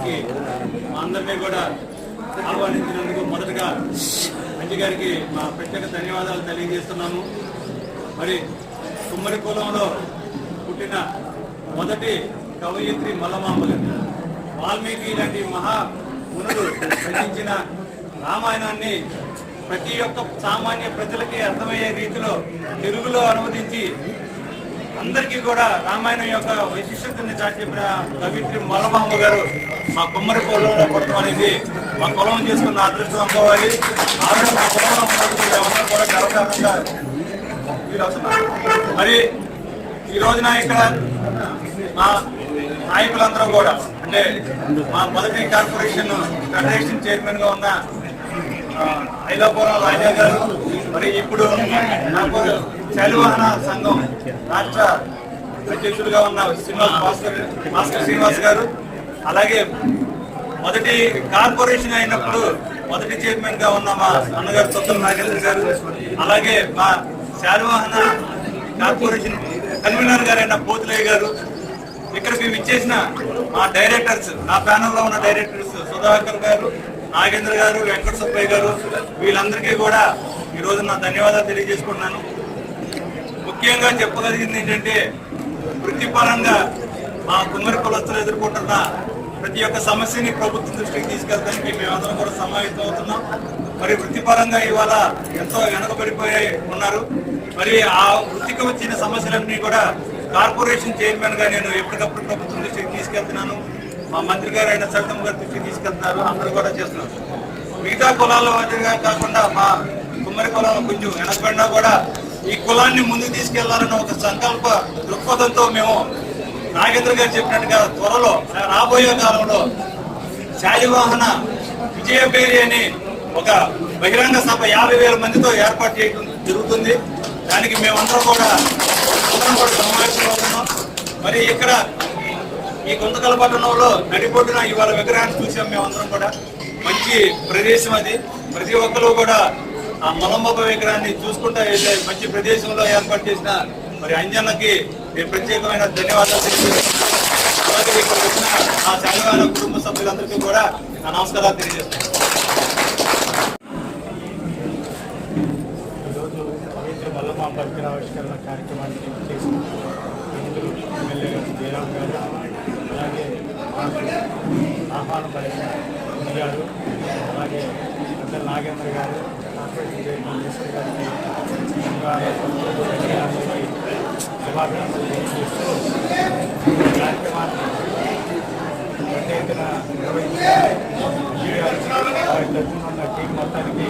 కార్యక్రమానికి మా అందరినీ కూడా ఆహ్వానించినందుకు మొదటగా అంజి గారికి మా ప్రత్యేక ధన్యవాదాలు తెలియజేస్తున్నాము. మరి కుమ్మరి కులంలో పుట్టిన మొదటి కవయిత్రి మల్లమాంబ గారు, వాల్మీకి లాంటి మహా మునులు రచించిన రామాయణాన్ని ప్రతి ఒక్క సామాన్య ప్రజలకి అర్థమయ్యే రీతిలో తెలుగులో అనువదించి అందరికీ కూడా రామాయణం యొక్క వైశిష్టతని చాటి చెప్పిన కవిత్రి మల్లమాంబ గారు మా కుమ్మరి కులంలో పుట్టడం అనేది మా కులం చేసుకున్న అదృష్టం అనుకోవాలి. ఆవిడ మా కులంలో ఉన్నందుకు అందరూ కూడా గర్వకారణంగా ఫీల్ అవుతున్నారు. మరి ఈ రోజున ఇక్కడ మా నాయకులందరూ కూడా అంటే మా మొదటి కార్పొరేషన్ ఫెడరేషన్ చైర్మన్ గా ఉన్న ఐలాపురం రాజా గారు, మరి ఇప్పుడు శాలివాహన సంఘం రాష్ట్ర అధ్యక్షులుగా ఉన్న భాస్కర్ శ్రీనివాస్ గారు, అలాగే మొదటి కార్పొరేషన్ అయినప్పుడు మొదటి చైర్మన్ గా ఉన్న మా అన్నగారు సొంతం నాగేంద్ర గారు, అలాగే మా శాలివాహన కార్పొరేషన్ కన్వీనర్ గారైన పోతులయ్య గారు, ఇక్కడ మేము ఇచ్చేసిన మా డైరెక్టర్స్, నా ప్యానల్లో ఉన్న డైరెక్టర్స్ సుధాకర్ గారు, నాగేంద్ర గారు, వెంకట సుబ్బయ్య గారు, వీళ్ళందరికీ కూడా ఈ రోజు నా ధన్యవాదాలు తెలియజేసుకున్నాను. ముఖ్యంగా చెప్పగలిగింది ఏంటంటే వృత్తిపరంగా మా కుమ్మరి కులస్తులు ఎదుర్కొంటున్న ప్రతి ఒక్క సమస్యని ప్రభుత్వం దృష్టికి తీసుకెళ్ళడానికి మేమందరం కూడా సమావేశం అవుతున్నాం. మరి వృత్తిపరంగా ఇవాళ ఎంతో వెనకబడిపోయి ఉన్నారు. మరి ఆ వృత్తికి వచ్చిన సమస్యలన్నీ కూడా కార్పొరేషన్ చైర్మన్ గా నేను ఎప్పటికప్పుడు ప్రభుత్వం దృష్టికి తీసుకెళ్తున్నాను. మా మంత్రి గారు అయిన సవితమ్మ గారి దృష్టికి తీసుకెళ్తున్నారు. అందరూ కూడా చేస్తున్నారు. మిగతా కులాల వాటిగా కాకుండా మా కుమ్మరి కులాలు కొంచెం వెనకబడినా కూడా ఈ కులాన్ని ముందుకు తీసుకెళ్లాలన్న ఒక సంకల్ప దృక్పథంతో మేము నాగేంద్ర గారు చెప్పినట్టుగా త్వరలో రాబోయే కాలంలో శాలివాహన విజయభేరి అని ఒక బహిరంగ సభ 50,000 మందితో ఏర్పాటు చేయడం జరుగుతుంది. దానికి మేమందరం కూడా సమావేశం అవుతున్నాం. మరి ఇక్కడ ఈ గుంతకల్ పట్టణంలో నడిపొడ్డున ఇవాళ విగ్రహాన్ని చూసాం. మేమందరం కూడా మంచి ప్రదేశం అది. ప్రతి ఒక్కరు కూడా ఆ మల్లమ్మ విగ్రహాన్ని చూసుకుంటా మంచి ప్రదేశంలో ఏర్పాటు చేసిన మరి అంజన్నకి నేను ప్రత్యేకమైన ధన్యవాదాలు తెలియజేస్తున్నాను. అలాగే ఇక్కడ వచ్చిన ఆ శాలివాహన కుటుంబ సభ్యులందరికీ కూడా నా నమస్కారాలు తెలియజేస్తున్నాను. ఈరోజు పవిత్ర మల్లమాంబ విగ్రహావిష్కరణ కార్యక్రమాన్ని చేసి ఎమ్మెల్యే గారు జయరామ్ గారు, అలాగే ఆహ్వానం పలికిన గారు, అలాగే పెద్ద నాగేంద్ర గారు, కార్పొరేషన్ చైర్మన్ ఈశ్వర్ గారికి శుభాకాంక్షలు తెలియజేస్తూ కార్యక్రమాన్ని పెద్ద ఎత్తున నిర్వహించిన వారి తరఫున ఉన్న టీం మొత్తానికి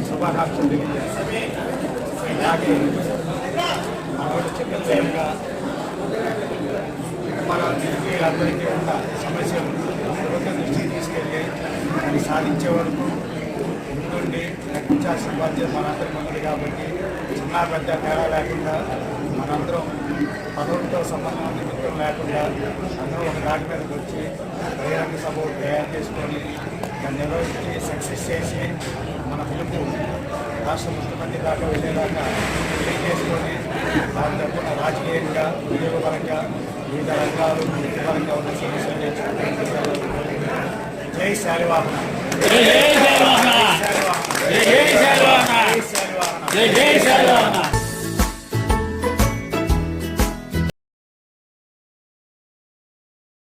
శుభాకాంక్షలు తెలియజేస్తాం. అలాగే మనోడు చెప్పినట్లుగా మన వీళ్ళందరికీ ఉన్న సమస్యలు ప్రభుత్వం దృష్టికి తీసుకెళ్ళి అది సాధించే వరకు ముందుండి నటించాల్సిన బాధ్యత మనందరికీ ఉంది. కాబట్టి చిన్న పెద్ద తేడా లేకుండా మనందరం పదవులతో సంబంధం నిమిత్తం లేకుండా అందరూ ఒక దాటి మీదకి వచ్చి బహిరంగ సభ తయారు చేసుకొని దాన్ని నిర్వహించి సక్సెస్ చేసి మన పిలుపు రాష్ట్ర ముఖ్యమంత్రి దాకా వెళ్ళేదాకా తెలియజేసుకొని దాని తరఫున రాజకీయంగా ఉద్యోగపరంగా వివిధ రంగాలు వృత్తిపరంగా ఉన్న సమస్యలు నేర్చుకుంటారు. జై శాలివాహన, జై శాలివాహన, జై శాలివాహన, జై శాలివాహన.